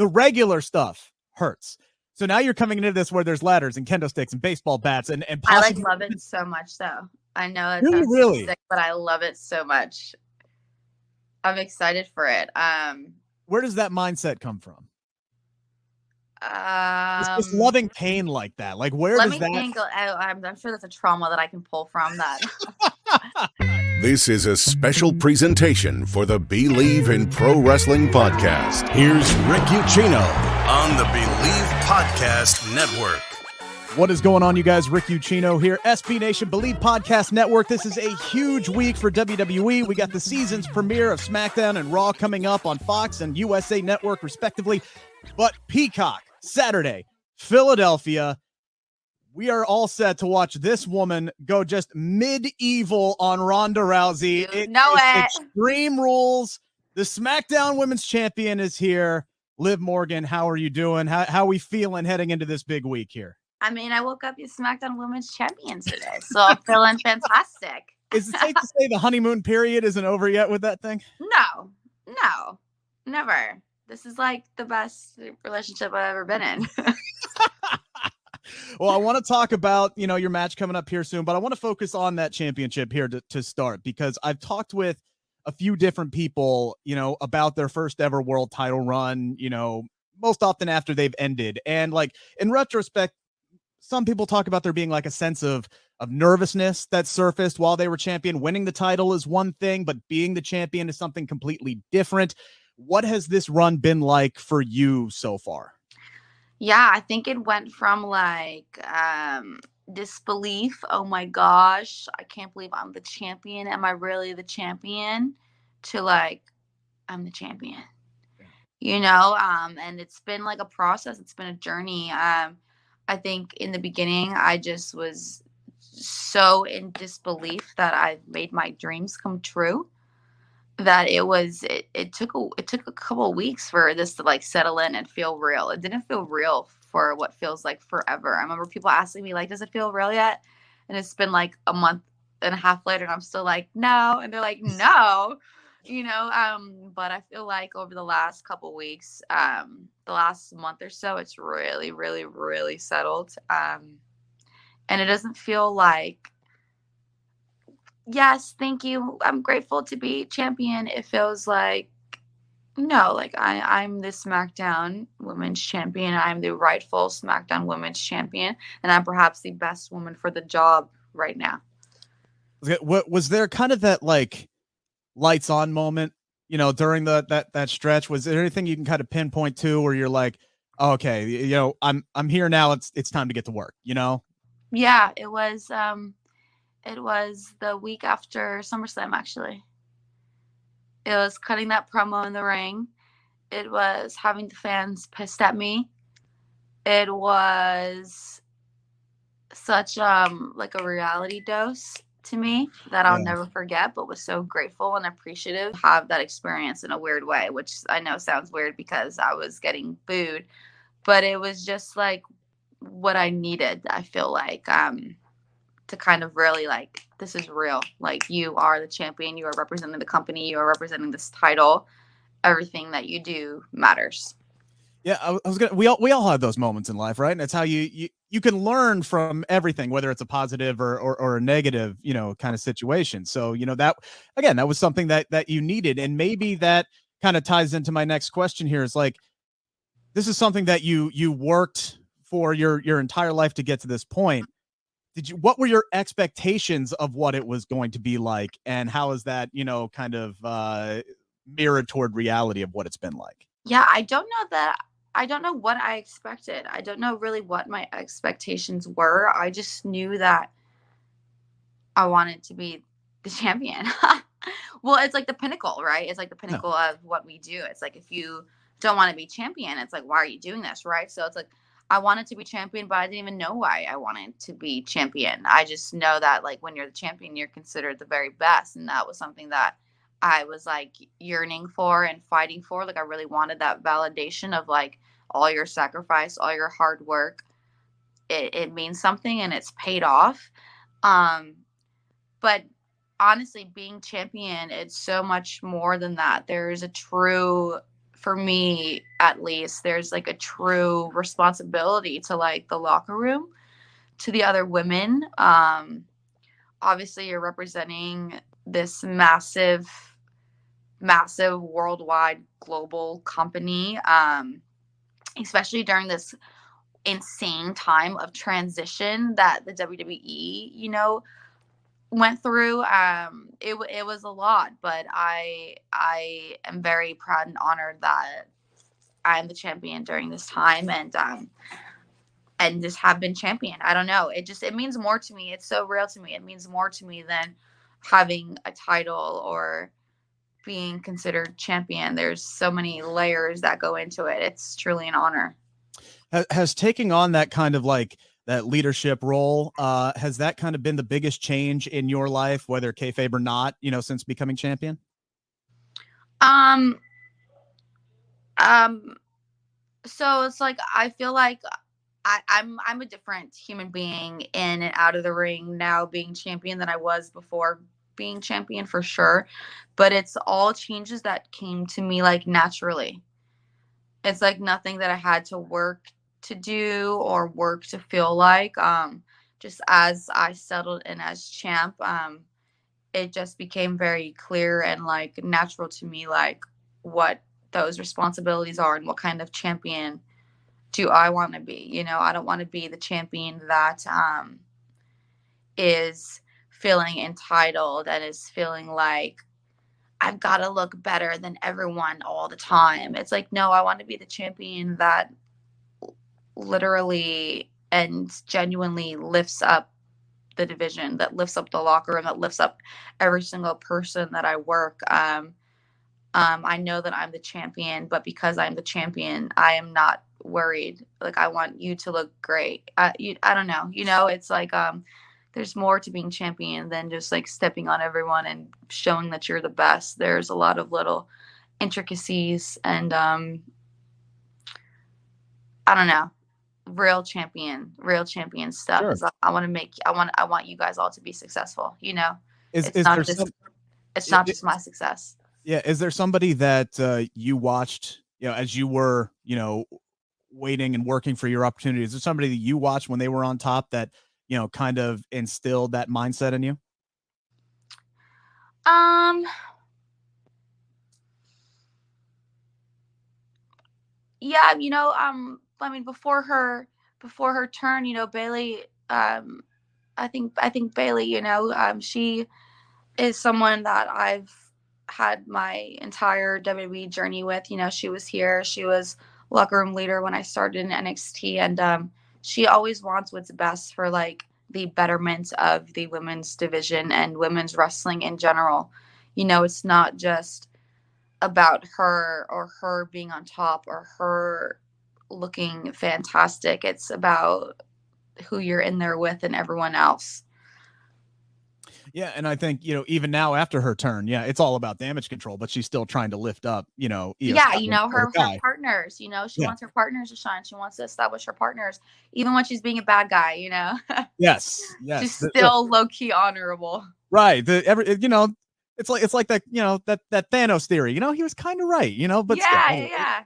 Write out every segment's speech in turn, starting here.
the regular stuff hurts. So now you're coming into this where there's ladders and kendo sticks and baseball bats and possibly. I love it so much though. I know it Really, sounds really? sick, but I love it so much. I'm excited for it. Where does that mindset come from? Just loving pain like that. Like, where let does me that? think. I'm sure that's a trauma that I can pull from that. This is a special presentation for the Bleav in Pro Wrestling podcast. Here's Rick Ucchino on the Bleav Podcast Network. What is going on, you guys? Rick Ucchino here, SB Nation Bleav Podcast Network. This is a huge week for WWE. We got the season's premiere of SmackDown and Raw coming up on Fox and USA Network, respectively. But Peacock, Saturday, Philadelphia. We are all set to watch this woman go just medieval on Ronda Rousey. Extreme Rules. The SmackDown Women's Champion is here. Liv Morgan, how are you doing? How are we feeling heading into this big week here? I mean, I woke up as SmackDown Women's Champion today, so I'm feeling fantastic. Is it safe to say the honeymoon period isn't over yet with that thing? No, never. This is like the best relationship I've ever been in. Well, I want to talk about, your match coming up here soon, but I want to focus on that championship here to start, because I've talked with a few different people, about their first ever world title run, most often after they've ended. And like in retrospect, some people talk about there being like a sense of nervousness that surfaced while they were champion. Winning the title is one thing, but being the champion is something completely different. What has this run been like for you so far? Yeah, I think it went from like disbelief, oh my gosh, I can't believe I'm the champion. Am I really the champion? To like, I'm the champion. And it's been like a process. It's been a journey. I think in the beginning, I just was so in disbelief that I made my dreams come true. That it took a couple of weeks for this to like settle in and feel real. It didn't feel real for what feels like forever. I remember people asking me like, does it feel real yet? And it's been like a month and a half later and I'm still like, no. And they're like, no, but I feel like over the last couple of weeks, the last month or so, it's really, really, really settled. And it doesn't feel like, yes, thank you, I'm grateful to be champion. It feels like, no, like I'm the SmackDown Women's Champion. I'm the rightful SmackDown Women's Champion. And I'm perhaps the best woman for the job right now. Was there kind of that like lights on moment, during that stretch? Was there anything you can kind of pinpoint to where you're like, oh, okay, I'm here now. It's time to get to work, Yeah, it was the week after SummerSlam, actually. It was cutting that promo in the ring. It was having the fans pissed at me. It was such like a reality dose to me that I'll never forget, but was so grateful and appreciative to have that experience in a weird way, which I know sounds weird because I was getting booed, but it was just like what I needed, I feel like, to kind of really like, this is real. Like, you are the champion. You are representing the company. You are representing this title. Everything that you do matters. Yeah, we all have those moments in life, right? And it's how you can learn from everything, whether it's a positive or a negative, kind of situation. So, that was something that you needed. And maybe that kind of ties into my next question here is like, this is something that you worked for your entire life to get to this point. What were your expectations of what it was going to be like, and how is that, kind of mirrored toward reality of what it's been like? Yeah, I don't know what I expected. I don't know really what my expectations were. I just knew that I wanted to be the champion. Well, it's like the pinnacle, right? It's like the pinnacle of what we do. It's like, if you don't want to be champion, it's like, why are you doing this, right? So it's like, I wanted to be champion, but I didn't even know why I wanted to be champion. I just know that like when you're the champion, you're considered the very best. And that was something that I was like yearning for and fighting for. Like, I really wanted that validation of like all your sacrifice, all your hard work. It means something and it's paid off. But honestly, being champion, it's so much more than that. There is a true for me at least, there's like a true responsibility to like the locker room, to the other women. Obviously you're representing this massive worldwide global company, especially during this insane time of transition that the WWE, went through. It was a lot, but I am very proud and honored that I'm the champion during this time, and just have been champion. I don't know. It means more to me. It's so real to me. It means more to me than having a title or being considered champion. There's so many layers that go into it. It's truly an honor. Has taking on that kind of like that leadership role, has that kind of been the biggest change in your life, whether kayfabe or not, since becoming champion? So it's like, I feel like I'm a different human being in and out of the ring now being champion than I was before being champion, for sure. But it's all changes that came to me like naturally. It's like nothing that I had to work to do or work to feel like. Just as I settled in as champ, it just became very clear and like natural to me, like what those responsibilities are and what kind of champion do I want to be. I don't want to be the champion that is feeling entitled and is feeling like I've got to look better than everyone all the time. It's like, no, I want to be the champion that literally and genuinely lifts up the division, that lifts up the locker room, that lifts up every single person that I work. I know that I'm the champion, but because I'm the champion, I am not worried. Like, I want you to look great. I don't know. It's like, there's more to being champion than just like stepping on everyone and showing that you're the best. There's a lot of little intricacies and, I don't know, real champion stuff. Sure. Is I want you guys all to be successful. It's not just my success. Yeah. Is there somebody that you watched, as you were, waiting and working for your opportunity? Is there somebody that you watched when they were on top that, kind of instilled that mindset in you? Yeah, I mean, before her turn, Bailey, I think Bailey, she is someone that I've had my entire WWE journey with. She was here. She was locker room leader when I started in NXT, and she always wants what's best for like the betterment of the women's division and women's wrestling in general. It's not just about her or her being on top or her looking fantastic. It's about who you're in there with and everyone else. Yeah, and I think, even now after her turn, yeah, it's all about damage control, but she's still trying to lift up, her partners, she wants her partners to shine. She wants to establish her partners, even when she's being a bad guy, Yes. She's still low-key honorable. Right. It's like that, that Thanos theory, he was kind of right, but yeah.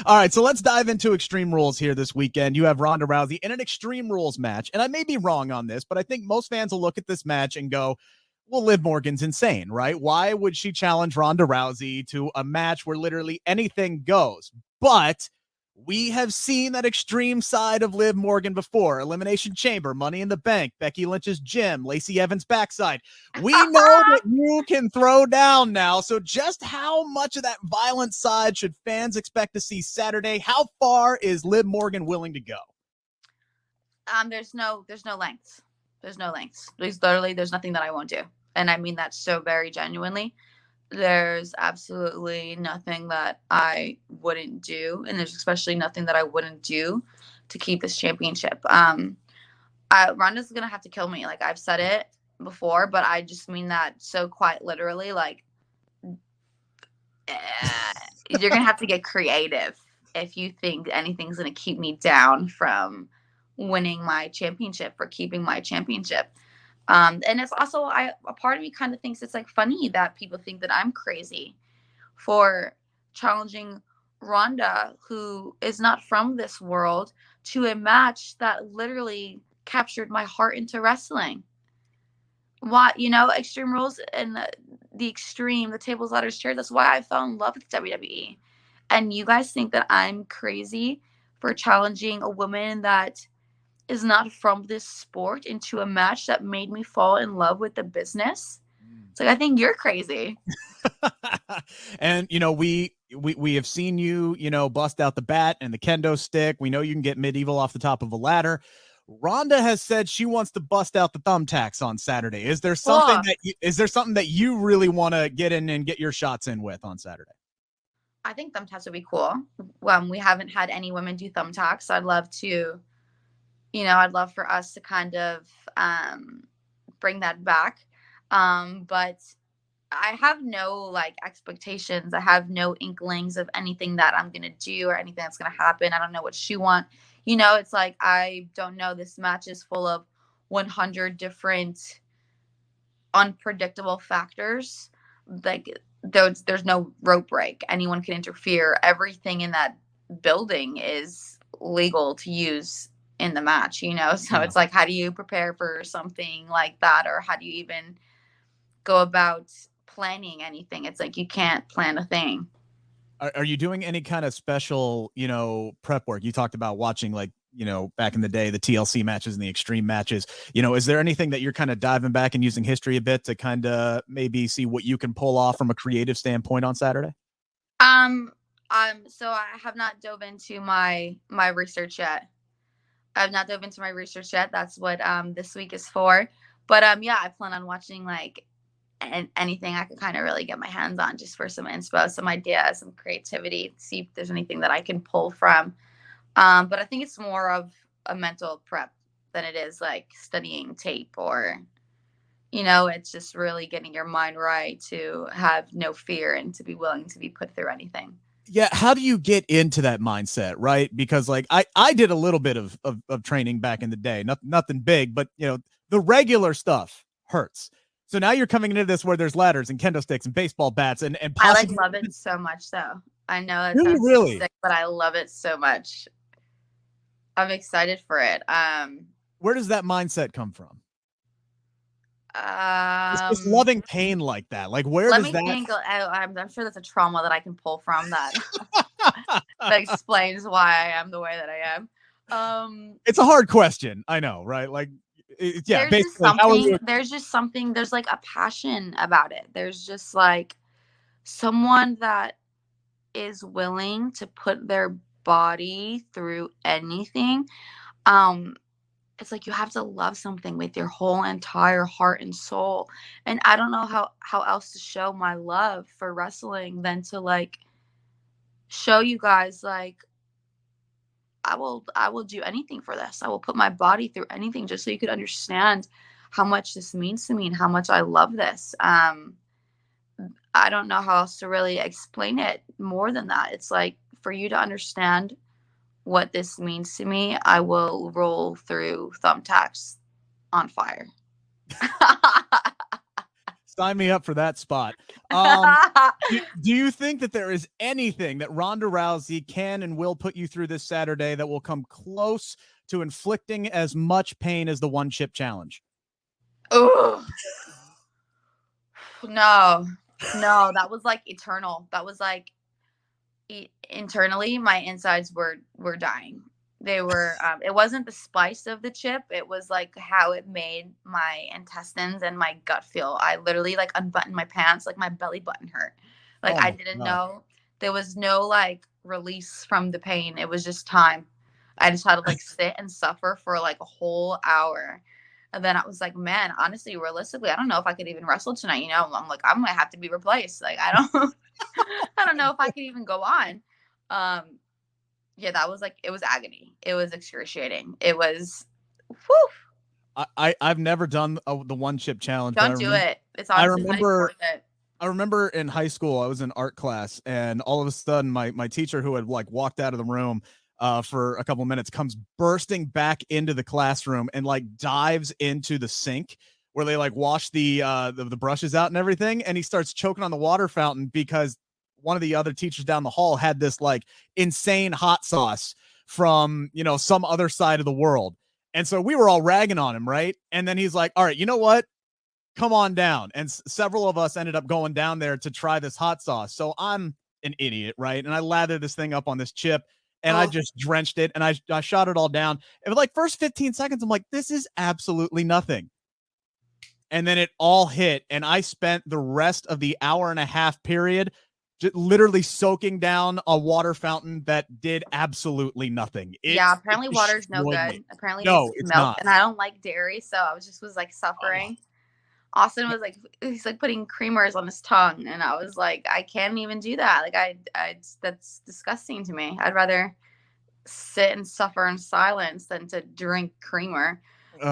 All right, so let's dive into Extreme Rules here this weekend. You have Ronda Rousey in an Extreme Rules match, and I may be wrong on this, but I think most fans will look at this match and go, well, Liv Morgan's insane, right? Why would she challenge Ronda Rousey to a match where literally anything goes? But we have seen that extreme side of Liv Morgan before. Elimination Chamber, Money in the Bank, Becky Lynch's gym, Lacey Evans' backside. We know that you can throw down now. So just how much of that violent side should fans expect to see Saturday? How far is Liv Morgan willing to go? There's no lengths. There's no lengths. There's nothing that I won't do. And I mean that so very genuinely. There's absolutely nothing that I wouldn't do. And there's especially nothing that I wouldn't do to keep this championship. Ronda's going to have to kill me. Like, I've said it before, but I just mean that so quite literally. Like, you're going to have to get creative if you think anything's going to keep me down from winning my championship or keeping my championship. And it's also, a part of me kind of thinks it's like funny that people think that I'm crazy for challenging Ronda, who is not from this world, to a match that literally captured my heart into wrestling. Why, Extreme Rules and the Extreme, the tables, ladders, chairs. That's why I fell in love with WWE. And you guys think that I'm crazy for challenging a woman that is not from this sport into a match that made me fall in love with the business? It's like, I think you're crazy. And we have seen you bust out the bat and the kendo stick. We know you can get medieval off the top of a ladder. Ronda has said she wants to bust out the thumbtacks on Saturday. Is there something that you really want to get in and get your shots in with on Saturday? I think thumbtacks would be cool. We haven't had any women do thumbtacks. I'd love to, I'd love for us to kind of bring that back. But I have no expectations. I have no inklings of anything that I'm going to do or anything that's going to happen. I don't know what you want. It's like, I don't know. This match is full of 100 different unpredictable factors. There's no rope break. Anyone can interfere. Everything in that building is legal to use in the match, So yeah. It's like, how do you prepare for something like that? Or how do you even go about planning anything? It's like, you can't plan a thing. Are you doing any kind of special, prep work? You talked about watching back in the day, the TLC matches and the Extreme matches. Is there anything that you're kind of diving back and using history a bit to kind of maybe see what you can pull off from a creative standpoint on Saturday? So I have not dove into my research yet. That's what this week is for. But yeah, I plan on watching anything I could kind of really get my hands on, just for some inspo, some ideas, some creativity, see if there's anything that I can pull from. But I think it's more of a mental prep than it is studying tape or, it's just really getting your mind right to have no fear and to be willing to be put through anything. Yeah. How do you get into that mindset? Right. Because I did a little bit of training back in the day, nothing big, but the regular stuff hurts. So now you're coming into this where there's ladders and kendo sticks and baseball bats and possibly. I love it so much though. I know it sounds really sick, but I love it so much. I'm excited for it. Where does that mindset come from? It's just loving pain like that. Where does that? Let me think. I'm sure that's a trauma that I can pull from that. That explains why I am the way that I am. It's a hard question. I know, right? Yeah. There's just something. There's a passion about it. There's just someone that is willing to put their body through anything. It's like, you have to love something with your whole entire heart and soul. And I don't know how else to show my love for wrestling than to show you guys I will do anything for this. I will put my body through anything just so you could understand how much this means to me and how much I love this. I don't know how else to really explain it more than that. It's for you to understand what this means to me, I will roll through thumbtacks on fire. Sign me up for that spot. Do you think that there is anything that Ronda Rousey can and will put you through this Saturday that will come close to inflicting as much pain as the one chip challenge? Oh, no, that was eternal. That was internally, my insides were dying. They were it wasn't the spice of the chip, it was how it made my intestines and my gut feel. I literally unbuttoned my pants, my belly button hurt. I didn't know. There was no release from the pain. It was just time. I just had to sit and suffer for a whole hour. And then I was man, honestly, realistically, I don't know if I could even wrestle tonight. I'm I'm gonna have to be replaced. I don't know if I could even go on. Yeah, that was it was agony. It was excruciating. It was, whew. I've never done the one chip challenge. Don't do it. It's honestly not worth it. I remember in high school, I was in art class, and all of a sudden my teacher, who had walked out of the room for a couple of minutes, comes bursting back into the classroom and dives into the sink where they wash the brushes out and everything. And he starts choking on the water fountain because one of the other teachers down the hall had this like insane hot sauce from, you know, some other side of the world. And so we were all ragging on him, right? And then he's like, all right, you know what? Come on down. And several of us ended up going down there to try this hot sauce. So I'm an idiot, right? And I lathered this thing up on this chip and I just drenched it and I shot it all down. And like first 15 seconds, I'm like, this is absolutely nothing. And then it all hit. And I spent the rest of the hour and a half period just literally soaking down a water fountain that did absolutely nothing. Apparently water's no good. Apparently no, it's it's milk. not. And I don't like dairy. So I was like suffering. Austin was like, he's like putting creamers on his tongue. And I was like, I can't even do that. Like I that's disgusting to me. I'd rather sit and suffer in silence than to drink creamer. It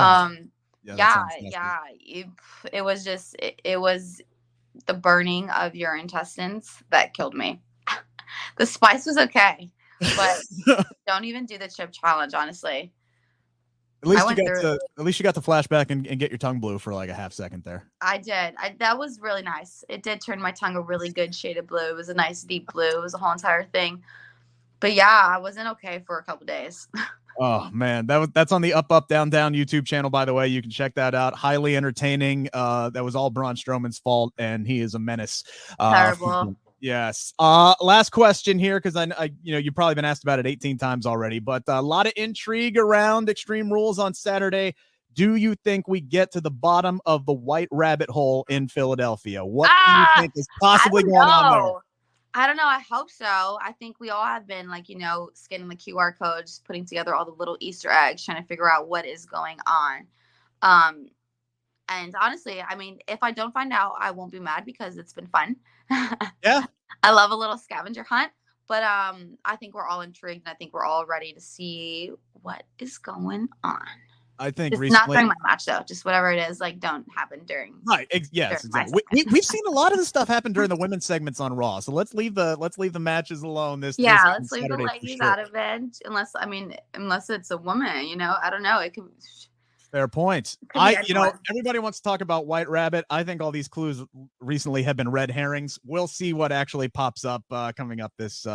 was just, it was the burning of your intestines that killed me. The spice was okay, but don't even do the chip challenge, honestly. At least you got the flashback and get your tongue blue for like a half second there. I did. That was really nice. It did turn my tongue a really good shade of blue. It was a nice deep blue. It was a whole entire thing. But yeah, I wasn't okay for a couple days. Oh man, that's on the Up Up Down Down YouTube channel, by the way. You can check that out. Highly entertaining. That was all Braun Strowman's fault, and he is a menace. Terrible. Yes. Last question here, because I you've probably been asked about it 18 times already, but a lot of intrigue around Extreme Rules on Saturday. Do you think we get to the bottom of the White Rabbit hole in Philadelphia? What do you think is possibly going on there? I don't know. I hope so. I think we all have been like, scanning the QR code, just putting together all the little Easter eggs, trying to figure out what is going on. And honestly, I mean, if I don't find out, I won't be mad because it's been fun. Yeah. I love a little scavenger hunt, but I think we're all intrigued and I think we're all ready to see what is going on. I think it's recently, not during my match though, just whatever it is, like don't happen during. Right. Yes. Exactly. We've seen a lot of this stuff happen during the women's segments on Raw. So let's leave the matches alone. Let's leave the ladies out of it. Unless it's a woman, I don't know. It could. Fair point. Everybody wants to talk about White Rabbit. I think all these clues recently have been red herrings. We'll see what actually pops up coming up this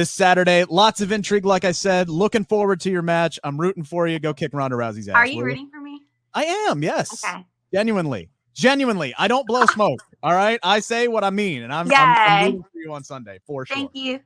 Saturday. Lots of intrigue, like I said. Looking forward to your match. I'm rooting for you. Go kick Ronda Rousey's ass. Are you rooting for me? I am. Yes. Okay. Genuinely. I don't blow smoke. All right. I say what I mean, and I'm rooting for you on Sunday for sure. Thank you.